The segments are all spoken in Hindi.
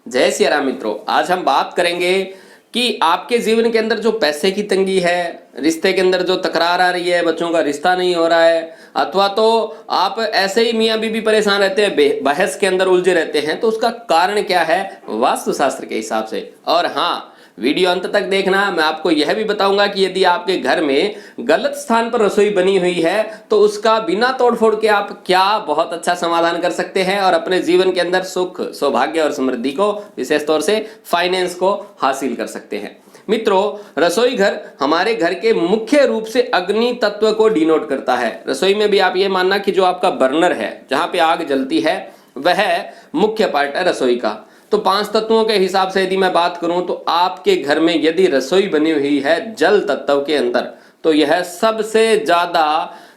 जय सिया राम मित्रों। आज हम बात करेंगे कि आपके जीवन के अंदर जो पैसे की तंगी है, रिश्ते के अंदर जो तकरार आ रही है, बच्चों का रिश्ता नहीं हो रहा है, अथवा तो आप ऐसे ही मियाँ बीवी परेशान रहते हैं, बहस के अंदर उलझे रहते हैं, तो उसका कारण क्या है वास्तुशास्त्र के हिसाब से। और हाँ, वीडियो अंत तक देखना। मैं आपको यह भी बताऊंगा कि यदि आपके घर में गलत स्थान पर रसोई बनी हुई है तो उसका बिना तोड़फोड़ के आप क्या बहुत अच्छा समाधान कर सकते हैं और अपने जीवन के अंदर सुख, सौभाग्य और समृद्धि को, विशेष तौर से फाइनेंस को हासिल कर सकते हैं। मित्रों, रसोई घर हमारे घर के मुख्य रूप से अग्नि तत्व को डिनोट करता है। रसोई में भी आप ये मानना कि जो आपका बर्नर है, जहां पे आग जलती है, वह मुख्य पार्ट है रसोई का। तो 5 तत्वों के हिसाब से यदि मैं बात करूं तो आपके घर में यदि रसोई बनी हुई है जल तत्व के अंदर, तो यह सबसे ज्यादा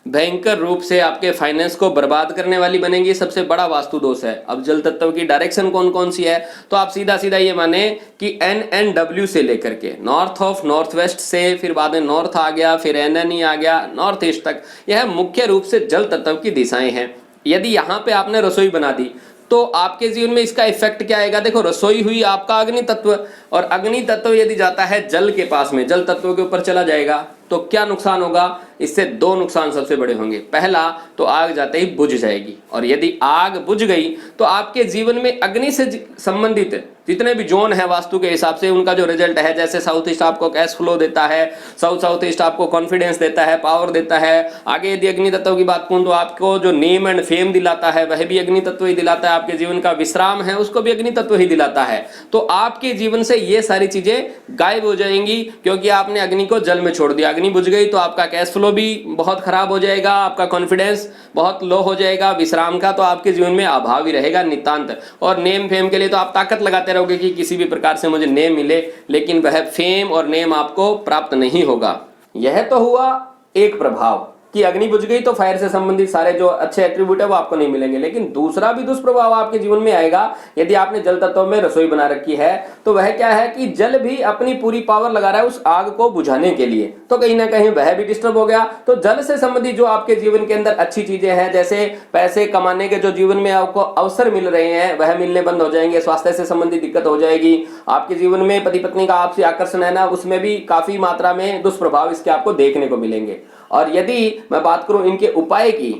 भयंकर रूप से आपके फाइनेंस को बर्बाद करने वाली बनेगी। सबसे बड़ा वास्तु दोष है। अब जल तत्व की डायरेक्शन कौन कौन सी है, तो आप सीधा सीधा ये माने कि NNW से लेकर के नॉर्थ ऑफ नॉर्थ वेस्ट से, फिर बाद में नॉर्थ आ गया, फिर NNE आ गया, नॉर्थ ईस्ट तक, यह मुख्य रूप से जल तत्व की दिशाएं हैं। यदि यहां पे आपने रसोई बना दी तो आपके जीवन में इसका इफेक्ट क्या आएगा। देखो, रसोई हुई आपका अग्नि तत्व, और अग्नि तत्व यदि जाता है जल के पास में, जल तत्व के ऊपर चला जाएगा, तो क्या नुकसान होगा। इससे 2 नुकसान सबसे बड़े होंगे। पहला तो आग जाते ही बुझ जाएगी, और यदि आग बुझ गई तो आपके जीवन में अग्नि से संबंधित जितने भी जोन है वास्तु के हिसाब से, उनका जो रिजल्ट है, जैसे साउथ ईस्ट आपको कैश फ्लो देता है, साउथ ईस्ट आपको कॉन्फिडेंस देता है, पावर देता है। आगे यदि अग्नि तत्व की बात करूं तो आपको जो नेम एंड फेम दिलाता है वह भी अग्नि तत्व ही दिलाता है। आपके जीवन का विश्राम है उसको भी अग्नि तत्व ही दिलाता है। तो आपके जीवन से ये सारी चीजें गायब हो जाएंगी, क्योंकि आपने अग्नि को जल में छोड़ दिया। अग्नि बुझ गई तो आपका कैश फ्लो भी बहुत खराब हो जाएगा, आपका कॉन्फिडेंस बहुत लो हो जाएगा, विश्राम का तो आपके जीवन में अभाव ही रहेगा नितांत। और नेम फेम के लिए तो आप ताकत लगाते रहोगे कि किसी भी प्रकार से मुझे नेम मिले, लेकिन वह फेम और नेम आपको प्राप्त नहीं होगा। यह तो हुआ एक प्रभाव कि अग्नि बुझ गई तो फायर से संबंधित सारे जो अच्छे एट्रीब्यूट है वो आपको नहीं मिलेंगे। लेकिन दूसरा भी दुष्प्रभाव आपके जीवन में आएगा। यदि आपने जल तत्व में रसोई बना रखी है तो वह क्या है कि जल भी अपनी पूरी पावर लगा रहा है उस आग को बुझाने के लिए, तो कहीं ना कहीं वह भी डिस्टर्ब हो गया। तो जल से संबंधित जो आपके जीवन के अंदर अच्छी चीजें हैं, जैसे पैसे कमाने के जो जीवन में आपको अवसर मिल रहे हैं, वह मिलने बंद हो जाएंगे। स्वास्थ्य से संबंधित दिक्कत हो जाएगी। आपके जीवन में पति पत्नी का आपसी आकर्षण है ना, उसमें भी काफी मात्रा में दुष्प्रभाव इसके आपको देखने को मिलेंगे। और यदि मैं बात करूं इनके उपाय की,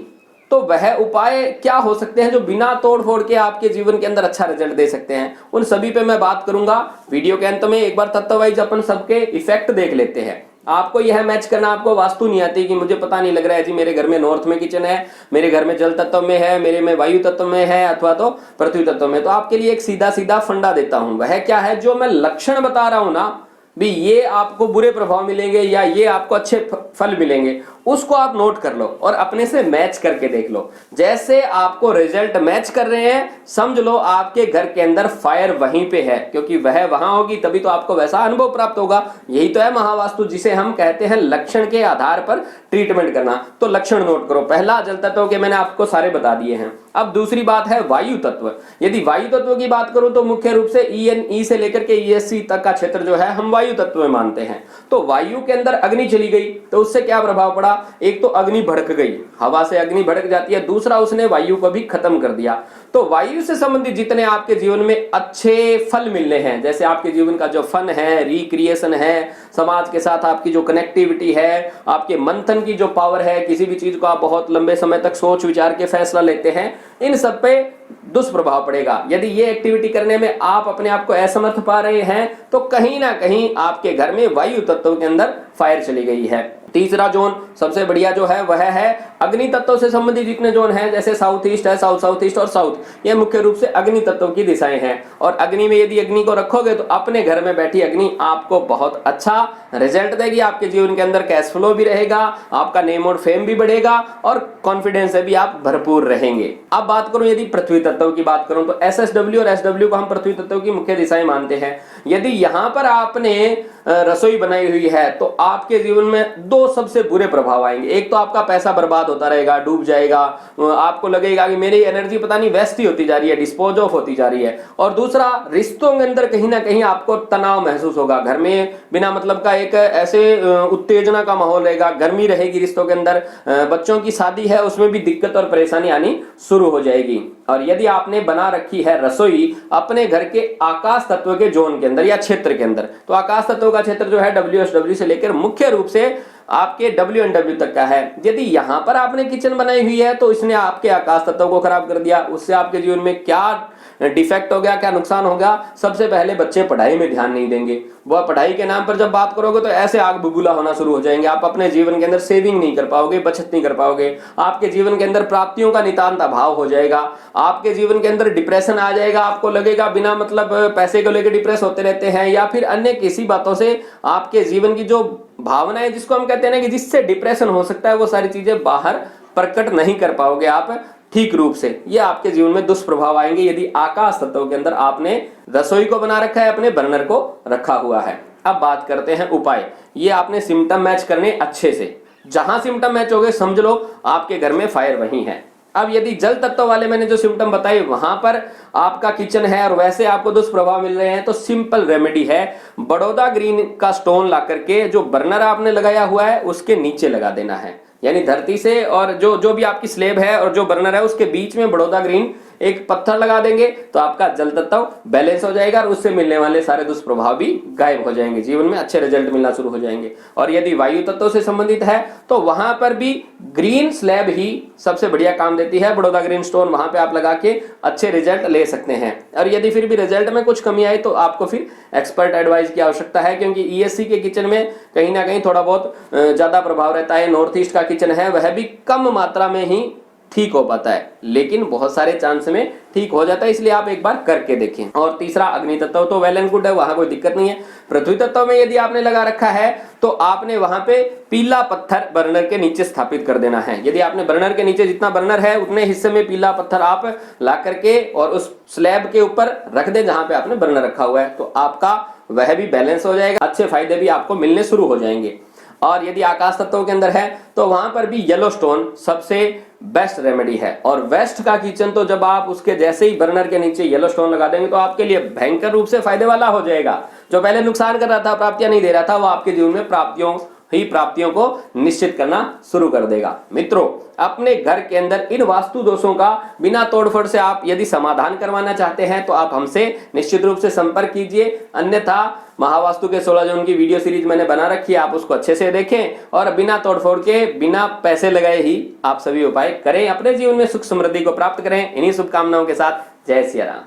तो वह उपाय क्या हो सकते हैं जो बिना तोड़ फोड़ के आपके जीवन के अंदर अच्छा रिजल्ट दे सकते हैं, उन सभी पे मैं बात करूंगा वीडियो के अंत में। एक बार तत्व वाइज अपन सबके इफेक्ट देख लेते हैं। आपको यह मैच करना, आपको वास्तु नहीं आती कि मुझे पता नहीं लग रहा है जी मेरे घर में नॉर्थ में किचन है, मेरे घर में जल तत्व में है, मेरे में वायु तत्व में है, अथवा तो पृथ्वी तत्व में। तो आपके लिए एक सीधा सीधा फंडा देता हूं। वह क्या है, जो मैं लक्षण बता रहा हूं ना भी, ये आपको बुरे प्रभाव मिलेंगे या ये आपको अच्छे फल मिलेंगे, उसको आप नोट कर लो और अपने से मैच करके देख लो। जैसे आपको रिजल्ट मैच कर रहे हैं, समझ लो आपके घर के अंदर फायर वहीं पे है, क्योंकि वह वहां होगी तभी तो आपको वैसा अनुभव प्राप्त होगा। यही तो है महावास्तु, जिसे हम कहते हैं लक्षण के आधार पर ट्रीटमेंट करना। तो लक्षण नोट करो। पहला जल तत्व के मैंने आपको सारे बता दिए हैं। अब दूसरी बात है वायु तत्व। यदि वायु तत्व की बात करूं तो मुख्य रूप से ENE से लेकर के ESC तक का क्षेत्र जो है हम वायु तत्व में मानते हैं। तो वायु के अंदर अग्नि चली गई तो उससे क्या प्रभाव पड़ा। एक तो अग्नि भड़क गई, हवा से अग्नि भड़क जाती है, दूसरा उसने वायु को भी खत्म कर दिया। तो वायु से संबंधित जितने आपके जीवन में अच्छे फल मिलने हैं, जैसे आपके जीवन का जो फन है, रिक्रिएशन है, समाज के साथ आपकी जो कनेक्टिविटी है, आपके मंथन की जो पावर है, किसी भी चीज को आप बहुत लंबे समय तक सोच विचार के फैसला लेते हैं, इन सब पे दुष्प्रभाव पड़ेगा। यदि ये एक्टिविटी करने में आप अपने आप को असमर्थ पा रहे हैं तो कहीं ना कहीं आपके घर में वायु तत्व के अंदर फायर चली गई है। तीसरा जोन सबसे बढ़िया जो है वह है अग्नि तत्व से संबंधित जितने जोन हैं, जैसे साउथ ईस्ट है, साउथ ईस्ट और साउथ, ये मुख्य रूप से अग्नि तत्व की दिशाएं हैं। और अग्नि में यदि अग्नि को रखोगे तो अपने घर में बैठी अग्नि आपको बहुत अच्छा रिजल्ट देगी। आपके जीवन के अंदर कैश फ्लो भी रहेगा, आपका नेम और फेम भी बढ़ेगा और कॉन्फिडेंस से भी आप भरपूर रहेंगे। अब बात करूं यदि पृथ्वी तत्व की बात करूं तो SSW और SW को हम पृथ्वी तत्व की मुख्य दिशाएं मानते हैं। यदि यहां पर आपने रसोई बनाई हुई है तो आपके जीवन में 2 सबसे बुरे प्रभाव आएंगे। एक तो आपका पैसा बर्बाद बर्बाद होता रहेगा, डूब जाएगा, आपको लगेगा कि मेरी एनर्जी पता नहीं वेस्ट ही होती जा रही है, डिस्पोज ऑफ होती जा रही है। और दूसरा, रिश्तों के अंदर कहीं ना कहीं आपको तनाव महसूस होगा, घर में बिना मतलब का एक ऐसे उत्तेजना का माहौल रहेगा, गर्मी रहेगी रिश्तों के अंदर, बच्चों की शादी है उसमें भी दिक्कत और परेशानी आनी शुरू हो जाएगी। और यदि आपने बना रखी है रसोई अपने घर के आकाश तत्व के जोन के अंदर या क्षेत्र के अंदर, तो आकाश तत्व का क्षेत्र जो है WSW से लेकर मुख्य रूप से आपके WNW तक का है। यदि यहां पर आपने किचन बनाई हुई है तो इसने आपके आकाश तत्व को खराब कर दिया। उससे आपके जीवन में क्या डिफेक्ट हो गया, क्या नुकसान हो गया? सबसे पहले बच्चे पढ़ाई में ध्यान नहीं देंगे, वह पढ़ाई के नाम पर जब बात करोगे तो ऐसे आग बबूला होना शुरू हो जाएंगे। आप अपने जीवन के अंदर सेविंग नहीं कर पाओगे, बचत नहीं कर पाओगे, आपके जीवन के अंदर प्राप्तियों का नितांत अभाव हो जाएगा, आपके जीवन के अंदर डिप्रेशन आ जाएगा, आपको लगेगा बिना मतलब पैसे को लेकर डिप्रेस होते रहते हैं, या फिर अन्य किसी बातों से आपके जीवन की जो भावनाएं जिसको हम कहते हैं ना कि जिससे डिप्रेशन हो सकता है, वो सारी चीजें बाहर प्रकट नहीं कर पाओगे आप ठीक रूप से। ये आपके जीवन में दुष्प्रभाव आएंगे यदि आकाश तत्व के अंदर आपने रसोई को बना रखा है, अपने बर्नर को रखा हुआ है। अब बात करते हैं उपाय। ये आपने सिम्टम मैच करने अच्छे से, जहां सिम्टम मैच हो गए समझ लो आपके घर में फायर वहीं है। अब यदि जल तत्व वाले मैंने जो सिम्टम बताए वहां पर आपका किचन है और वैसे आपको दुष्प्रभाव मिल रहे हैं, तो सिंपल रेमेडी है, बड़ौदा ग्रीन का स्टोन ला करके जो बर्नर आपने लगाया हुआ है उसके नीचे लगा देना है। यानी धरती से और जो भी आपकी स्लेब है और जो बर्नर है उसके बीच में बड़ौदा ग्रीन एक पत्थर लगा देंगे तो आपका जल तत्व बैलेंस हो जाएगा और उससे मिलने वाले सारे दुष्प्रभाव भी गायब हो जाएंगे, जीवन में अच्छे रिजल्ट मिलना शुरू हो जाएंगे। और यदि वायु तत्व से संबंधित है तो वहां पर भी ग्रीन स्लैब ही सबसे बढ़िया काम देती है, बड़ौदा ग्रीन स्टोन वहां पे आप लगा के अच्छे रिजल्ट ले सकते हैं। और यदि फिर भी रिजल्ट में कुछ कमी आई तो आपको फिर एक्सपर्ट एडवाइस की आवश्यकता है, क्योंकि ESC के किचन में कहीं ना कहीं थोड़ा बहुत ज्यादा प्रभाव रहता है। नॉर्थ ईस्ट का किचन है वह भी कम मात्रा में ही ठीक हो पाता है, लेकिन बहुत सारे चांस में ठीक हो जाता है, इसलिए आप एक बार करके देखें। और तीसरा, अग्नि तत्व तो वेल एंड गुड है, वहां कोई दिक्कत नहीं है। पृथ्वी तत्व में यदि आपने लगा रखा है तो आपने वहां पे पीला पत्थर बर्नर के नीचे स्थापित कर देना है। यदि आपने बर्नर के नीचे जितना बर्नर है उतने हिस्से में पीला पत्थर आप ला करके और उस स्लैब के ऊपर रख दे जहां पे आपने बर्नर रखा हुआ है, तो आपका वह भी बैलेंस हो जाएगा, अच्छे फायदे भी आपको मिलने शुरू हो जाएंगे। और यदि आकाश तत्वों के अंदर है तो वहां पर भी येलो स्टोन सबसे बेस्ट रेमेडी है। और वेस्ट का किचन तो जब आप उसके जैसे ही बर्नर के नीचे येलो स्टोन लगा देंगे तो आपके लिए भयंकर रूप से फायदे वाला हो जाएगा। जो पहले नुकसान कर रहा था, प्राप्तियां नहीं दे रहा था, वो आपके जीवन में प्राप्तियों को निश्चित करना शुरू कर देगा। मित्रों, अपने घर के अंदर इन वास्तु दोषों का बिना तोड़फोड़ से आप यदि समाधान करवाना चाहते हैं तो आप हमसे निश्चित रूप से संपर्क कीजिए। अन्यथा महावास्तु के 16 जोन की वीडियो सीरीज मैंने बना रखी है, आप उसको अच्छे से देखें और बिना तोड़फोड़ के, बिना पैसे लगाए ही आप सभी उपाय करें, अपने जीवन में सुख समृद्धि को प्राप्त करें। इन्हीं शुभकामनाओं के साथ जय सिया राम।